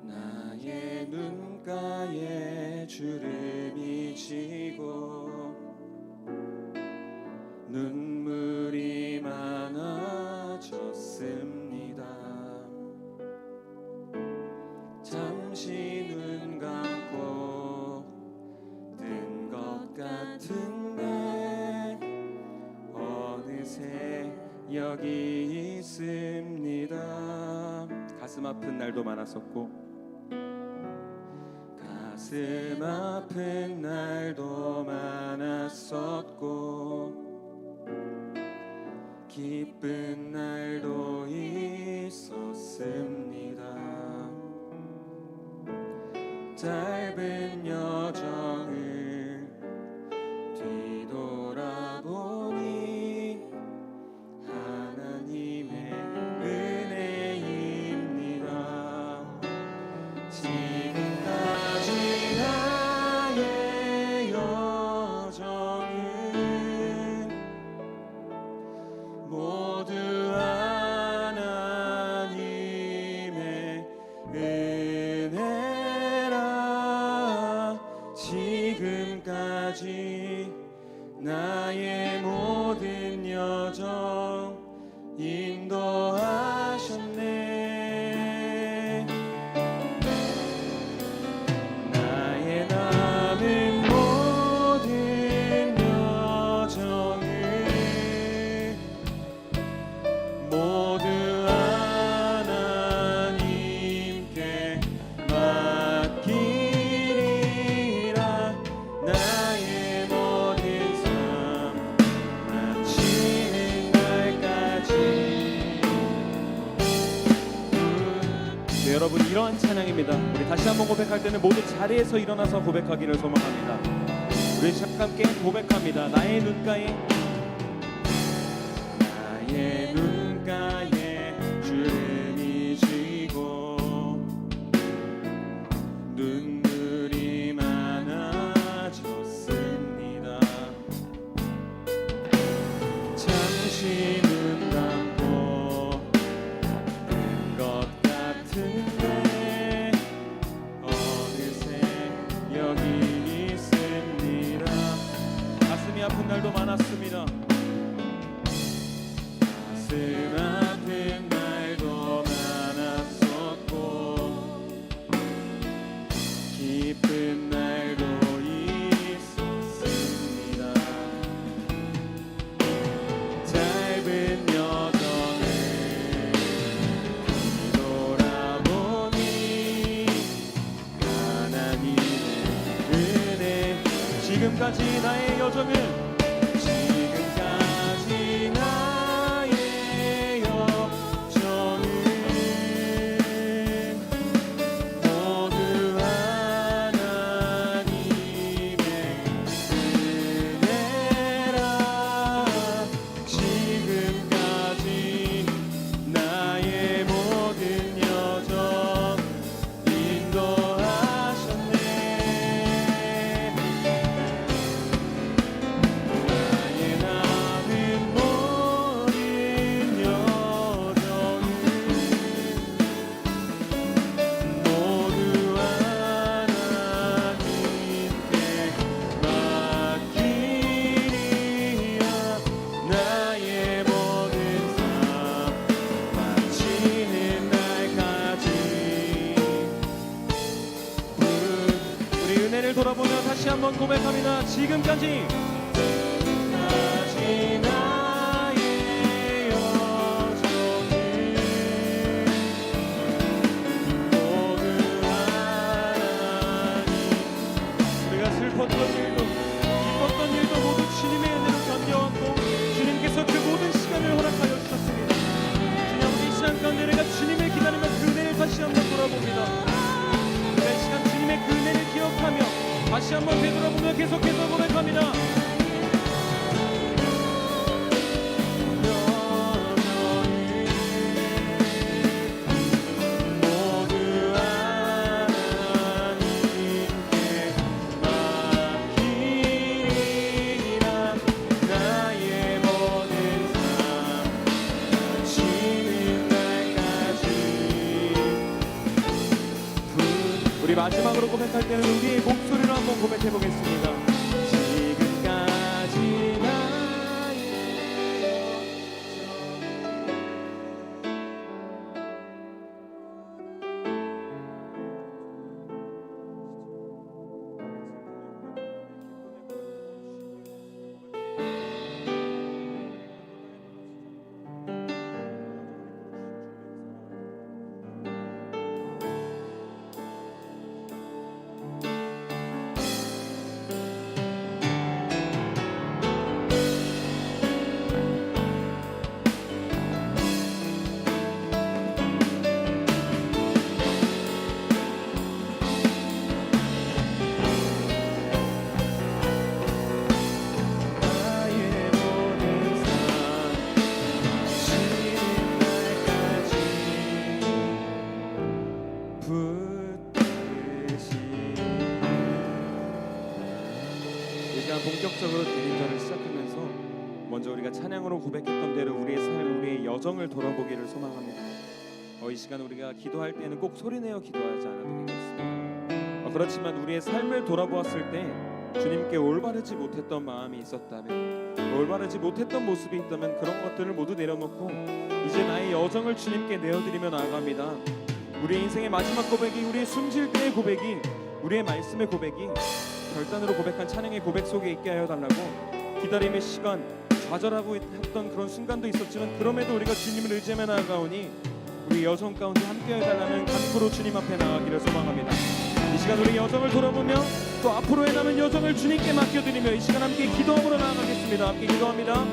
나의 눈가에 주름이 지고 눈물이 많아졌습니다. 잠시 눈 감고 뜬 것 같은데 어느새 여기 있습니다. 가슴 아픈 날도 많았었고 가슴 아픈 날도 많았었고 기쁜 날도 있었습니다. 짧은 여정을 뒤돌아보니 하나님의 은혜입니다. 지금까지 나의 여정은 모두 하나님의 은혜라. 지금까지 나의 모든 여정 인도하셨네. 나의 남은 모든 여정을 모두 하나님께 맡기리라. 나의 모든 삶 마치는 날까지. 네, 여러분, 이러한 찬양입니다. 우리 다시 한번 고백할 때는 모두 자리에서 일어나서 고백하기를 소망합니다. 우리 함께 고백합니다. 나의 눈가에 주름이 지고 눈물이 많아졌습니다. 잠시 눈 감고 뜬 것 같은데 어느새 여기 있습니다. 가슴이 아픈 날도 많았습니다. 가슴 아픈 날도 많았었고 기쁜 날도 있었습니다. 짧은 여정을 뒤돌아보니 하나님의 은혜. 지금까지 나의 여정을 돌아보며 다시 한번 고백합니다. 지금까지 나의 여정을 모두 하나님. 우리가 슬펐던 일도 기뻤던 일도 모두 주님의 은혜로 견뎌왔고 주님께서 그 모든 시간을 허락하여 주셨습니다. 주님, 우리 이 시간 가운데 내가 주님을 기다리며 그 은혜를 다시 한번 돌아봅니다. 이 시간 주님의 그 은혜를 기억하며 다시 한번 되돌아보며 계속해서 고백합니다. 우리 마지막으로 고백할 때는 우리의 목소리로 한번 고백해 보겠습니다. 지금까지 나의 본격적으로 대림절을 시작하면서 먼저 우리가 찬양으로 고백했던 대로 우리의 삶, 우리의 여정을 돌아보기를 소망합니다. 이 시간 우리가 기도할 때는 꼭 소리내어 기도하지 않아도 되겠습니다. 그렇지만 우리의 삶을 돌아보았을 때 주님께 올바르지 못했던 마음이 있었다면, 올바르지 못했던 모습이 있다면 그런 것들을 모두 내려놓고 이제 나의 여정을 주님께 내어드리며 나아갑니다. 우리의 인생의 마지막 고백이, 우리의 숨질 때의 고백이, 우리의 말씀의 고백이 결단으로 고백한 찬양의 고백 속에 있게 하여 달라고 기다림의 시간, 좌절하고 했던 그런 순간도 있었지만 그럼에도 우리가 주님을 의지하며 나아가오니 우리 여정 가운데 함께해 달라는 간구로 주님 앞에 나아가기를 소망합니다. 이 시간 우리 여정을 돌아보며 또 앞으로의 남은 여정을 주님께 맡겨드리며 이 시간 함께 기도함으로 나아가겠습니다. 함께 기도합니다.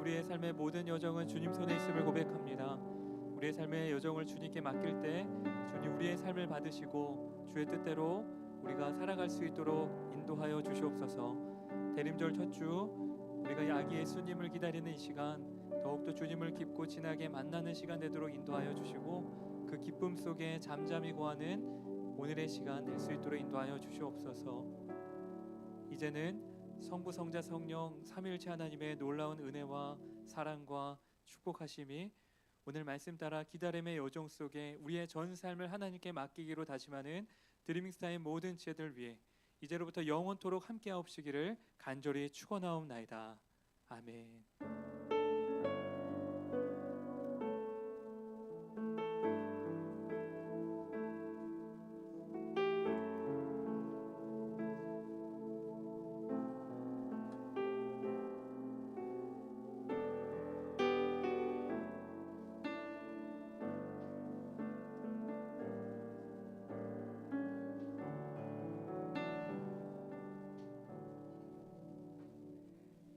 우리의 삶의 모든 여정은 주님 손에 있음을 고백합니다. 우리의 삶의 여정을 주님께 맡길 때 주님 우리의 삶을 받으시고 주의 뜻대로 우리가 살아갈 수 있도록 인도하여 주시옵소서. 대림절 첫 주 우리가 아기 예수님을 기다리는 이 시간 더욱더 주님을 깊고 진하게 만나는 시간 되도록 인도하여 주시고 그 기쁨 속에 잠잠히 거하는 오늘의 시간 될 수 있도록 인도하여 주시옵소서. 이제는 성부, 성자, 성령 삼위일체 하나님의 놀라운 은혜와 사랑과 축복하심이 오늘 말씀 따라 기다림의 여정 속에 우리의 전 삶을 하나님께 맡기기로 다짐하는 드리밍스타의 모든 지혜들 위해 이제로부터 영원토록 함께하옵시기를 간절히 축원하옵나이다. 아멘.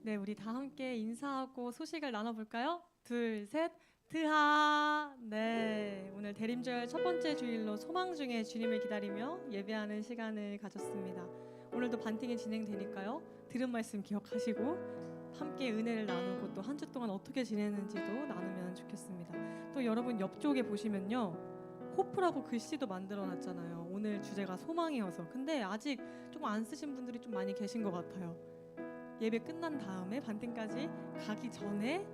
네, 우리 다 함께 인사하고 소식을 나눠볼까요? 둘, 셋, 드하! 네, 오늘 대림절 첫 번째 주일로 소망 중에 주님을 기다리며 예배하는 시간을 가졌습니다. 오늘도 반팅이 진행되니까요. 들은 말씀 기억하시고 함께 은혜를 나누고 또 한 주 동안 어떻게 지내는지도 나누면 좋겠습니다. 또 여러분 옆쪽에 보시면요. 호프라고 글씨도 만들어놨잖아요. 오늘 주제가 소망이어서. 근데 아직 조금 안 쓰신 분들이 좀 많이 계신 것 같아요. 예배 끝난 다음에 반띵까지 가기 전에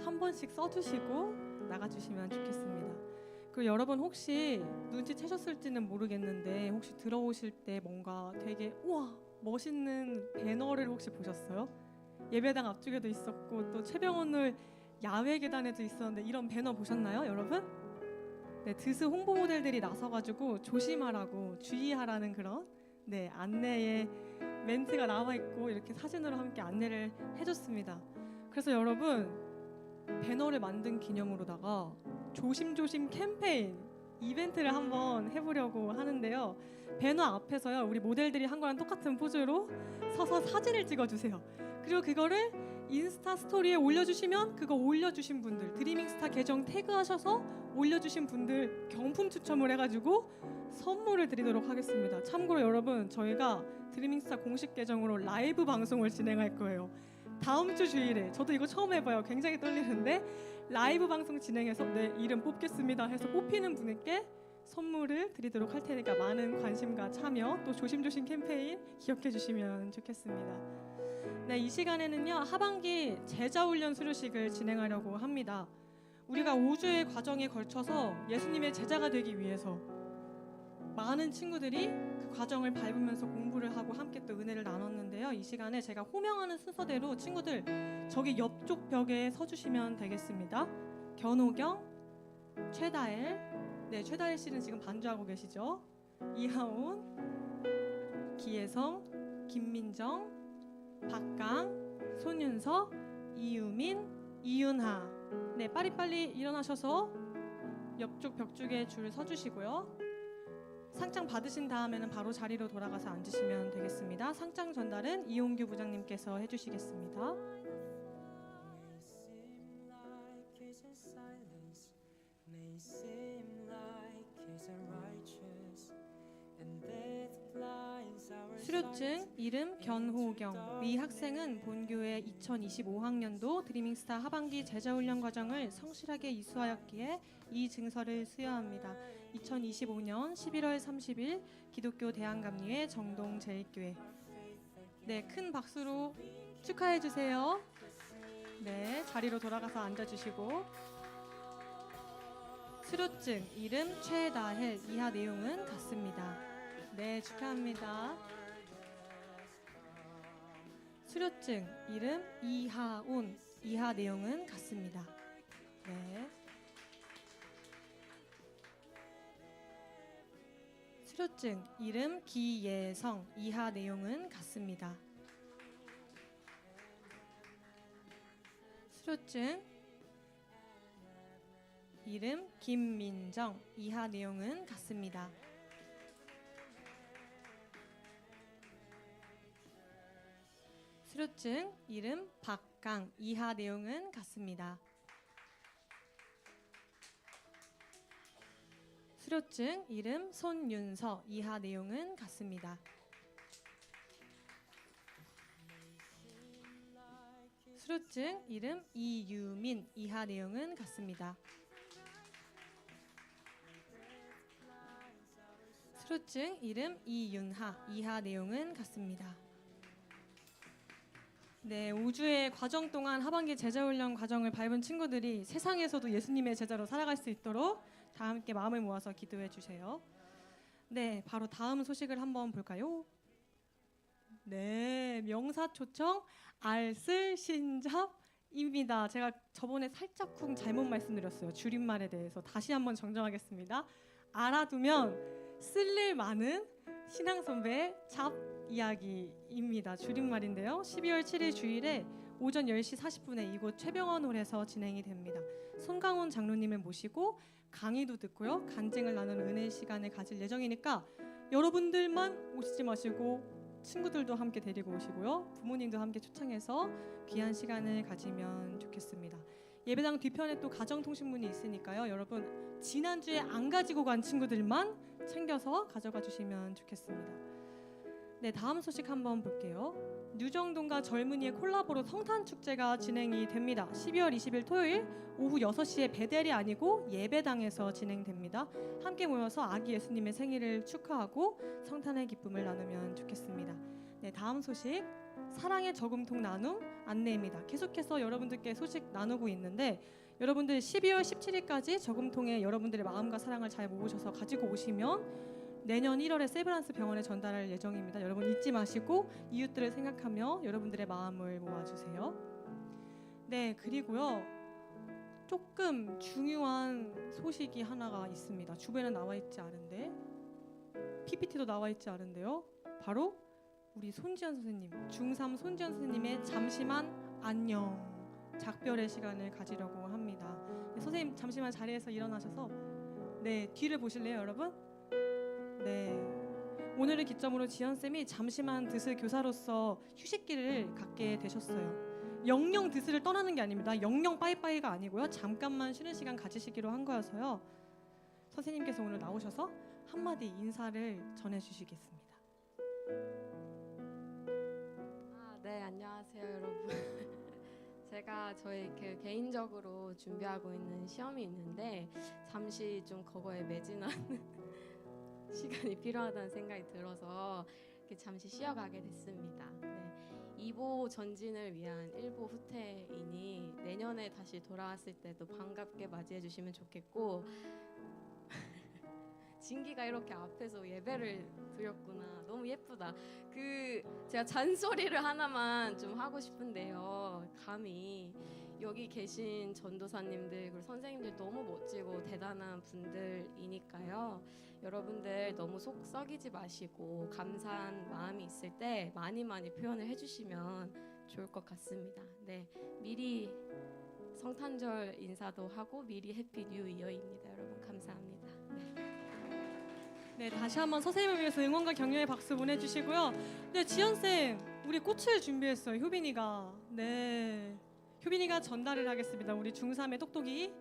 한 번씩 써주시고 나가주시면 좋겠습니다. 그리고 여러분 혹시 눈치채셨을지는 모르겠는데 혹시 들어오실 때 뭔가 되게 우와 멋있는 배너를 혹시 보셨어요? 예배당 앞쪽에도 있었고 또 최병원을 야외 계단에도 있었는데 이런 배너 보셨나요, 여러분? 네, 드스 홍보 모델들이 나서가지고 조심하라고 주의하라는 그런 안내의 멘트가 나와 있고 이렇게 사진으로 함께 안내를 해줬습니다. 그래서 여러분 배너를 만든 기념으로다가 조심조심 캠페인 이벤트를 한번 해보려고 하는데요. 배너 앞에서요 우리 모델들이 한 거랑 똑같은 포즈로 서서 사진을 찍어주세요. 그리고 그거를 인스타 스토리에 올려주시면 그거 올려주신 분들 드리밍스타 계정 태그하셔서 올려주신 분들 경품 추첨을 해가지고 선물을 드리도록 하겠습니다. 참고로 여러분 저희가 드리밍스타 공식 계정으로 라이브 방송을 진행할 거예요. 다음 주 주일에 저도 이거 처음 해봐요. 굉장히 떨리는데 라이브 방송 진행해서 네 이름 뽑겠습니다 해서 뽑히는 분에게 선물을 드리도록 할 테니까 많은 관심과 참여 또 조심조심 캠페인 기억해 주시면 좋겠습니다. 네, 이 시간에는요 하반기 제자훈련 수료식을 진행하려고 합니다. 우리가 5주의 과정에 걸쳐서 예수님의 제자가 되기 위해서 많은 친구들이 그 과정을 밟으면서 공부를 하고 함께 또 은혜를 나눴는데요. 이 시간에 제가 호명하는 순서대로 친구들 저기 옆쪽 벽에 서주시면 되겠습니다. 견호경, 최다엘, 네 최다엘 씨는 지금 반주하고 계시죠. 이하온, 기혜성, 김민정, 박강, 손윤서, 이유민, 이윤하. 네 빠리빨리 일어나셔서 옆쪽 벽쪽에 줄 서주시고요. 상장 받으신 다음에는 바로 자리로 돌아가서 앉으시면 되겠습니다. 상장 전달은 이용규 부장님께서 해주시겠습니다. 수료증 이름 견호경. 이 학생은 본교의 2025학년도 드리밍스타 하반기 제자훈련 과정을 성실하게 이수하였기에 이 증서를 수여합니다. 2025년 11월 30일 기독교 대한감리회 정동제일교회. 네, 큰 박수로 축하해 주세요. 네, 자리로 돌아가서 앉아주시고 수료증 이름 최다헬. 이하 내용은 같습니다. 네, 축하합니다. 수료증 이름 이하온. 이하 내용은 같습니다. 네. 수료증 이름 기예성. 이하 내용은 같습니다. 수료증 이름 김민정. 이하 내용은 같습니다. 수료증 이름 박강. 이하 내용은 같습니다. 수료증 이름 손윤서. 이하 내용은 같습니다. 수료증 이름 이유민. 이하 내용은 같습니다. 수료증 이름 이윤하. 이하 내용은 같습니다. 네, 5주의 과정 동안 하반기 제자훈련 과정을 밟은 친구들이 세상에서도 예수님의 제자로 살아갈 수 있도록 다 함께 마음을 모아서 기도해 주세요. 네, 바로 다음 소식을 한번 볼까요? 네, 명사 초청 알쓸 신잡입니다. 제가 저번에 살짝쿵 잘못 말씀드렸어요. 줄임말에 대해서 다시 한번 정정하겠습니다. 알아두면 쓸일 많은 신앙 선배의 잡 이야기입니다. 줄임말인데요. 12월 7일 주일에 오전 10시 40분에 이곳 최병원 홀에서 진행이 됩니다. 손강훈 장로님을 모시고 강의도 듣고요. 간증을 나누는 은혜의 시간을 가질 예정이니까 여러분들만 오시지 마시고 친구들도 함께 데리고 오시고요. 부모님도 함께 초청해서 귀한 시간을 가지면 좋겠습니다. 예배당 뒤편에 또 가정통신문이 있으니까요. 여러분 지난주에 안 가지고 간 친구들만 챙겨서 가져가 주시면 좋겠습니다. 네, 다음 소식 한번 볼게요. 뉴정동과 젊은이의 콜라보로 성탄축제가 진행이 됩니다. 12월 20일 토요일 오후 6시에 베델이 아니고 예배당에서 진행됩니다. 함께 모여서 아기 예수님의 생일을 축하하고 성탄의 기쁨을 나누면 좋겠습니다. 네, 다음 소식 사랑의 저금통 나눔 안내입니다. 계속해서 여러분들께 소식 나누고 있는데 여러분들 12월 17일까지 저금통에 여러분들의 마음과 사랑을 잘 모으셔서 가지고 오시면 내년 1월에 세브란스 병원에 전달할 예정입니다. 여러분 잊지 마시고 이웃들을 생각하며 여러분들의 마음을 모아주세요. 네, 그리고요. 조금 중요한 소식이 하나가 있습니다. 주변에 나와 있지 않은데 PPT도 나와 있지 않은데요. 바로 우리 손지연 선생님, 중3 손지연 선생님의 잠시만 안녕 작별의 시간을 가지려고 합니다. 네, 선생님 잠시만 자리에서 일어나셔서 네, 뒤를 보실래요, 여러분? 네, 오늘을 기점으로 지연쌤이 잠시만 드스 교사로서 휴식기를 갖게 되셨어요. 영영 드스를 떠나는 게 아닙니다. 영영 빠이빠이가 아니고요. 잠깐만 쉬는 시간 가지시기로 한 거여서요. 선생님께서 오늘 나오셔서 한마디 인사를 전해주시겠습니다. 네, 안녕하세요, 여러분. 제가 저희 개인적으로 준비하고 있는 시험이 있는데 잠시 좀 그거에 매진하는 시간이 필요하다는 생각이 들어서 이렇게 잠시 쉬어가게 됐습니다. 네, 2보 전진을 위한 1보 후퇴이니 내년에 다시 돌아왔을 때도 반갑게 맞이해 주시면 좋겠고 진기가 이렇게 앞에서 예배를 드렸구나. 너무 예쁘다. 제가 잔소리를 하나만 좀 하고 싶은데요. 감히 여기 계신 전도사님들 그리고 선생님들 너무 멋지고 대단한 분들이니까요. 여러분들 너무 속 썩이지 마시고 감사한 마음이 있을 때 많이 표현을 해주시면 좋을 것 같습니다. 네, 미리 성탄절 인사도 하고 미리 해피 뉴 이어입니다. 여러분 감사합니다. 네, 다시 한번 선생님을 위해서 응원과 격려의 박수 보내주시고요. 네, 지연쌤, 우리 꽃을 준비했어요. 효빈이가. 네, 효빈이가 전달을 하겠습니다. 우리 중3의 똑똑이.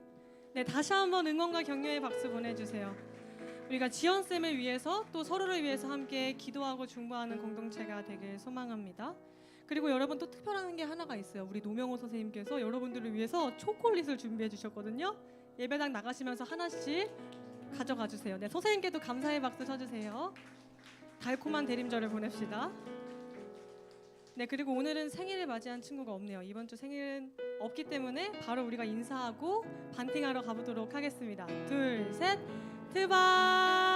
네, 다시 한번 응원과 격려의 박수 보내주세요. 우리가 지연쌤을 위해서 또 서로를 위해서 함께 기도하고 중보하는 공동체가 되길 소망합니다. 그리고 여러분 또 특별한 게 하나가 있어요. 우리 노명호 선생님께서 여러분들을 위해서 초콜릿을 준비해 주셨거든요. 예배당 나가시면서 하나씩 가져가 주세요. 네, 선생님께도 감사의 박수 쳐주세요. 달콤한 대림절을 보냅시다. 네, 그리고 오늘은 생일을 맞이한 친구가 없네요. 이번 주 생일은 없기 때문에 바로 우리가 인사하고 반팅하러 가보도록 하겠습니다. 둘, 셋, 트바!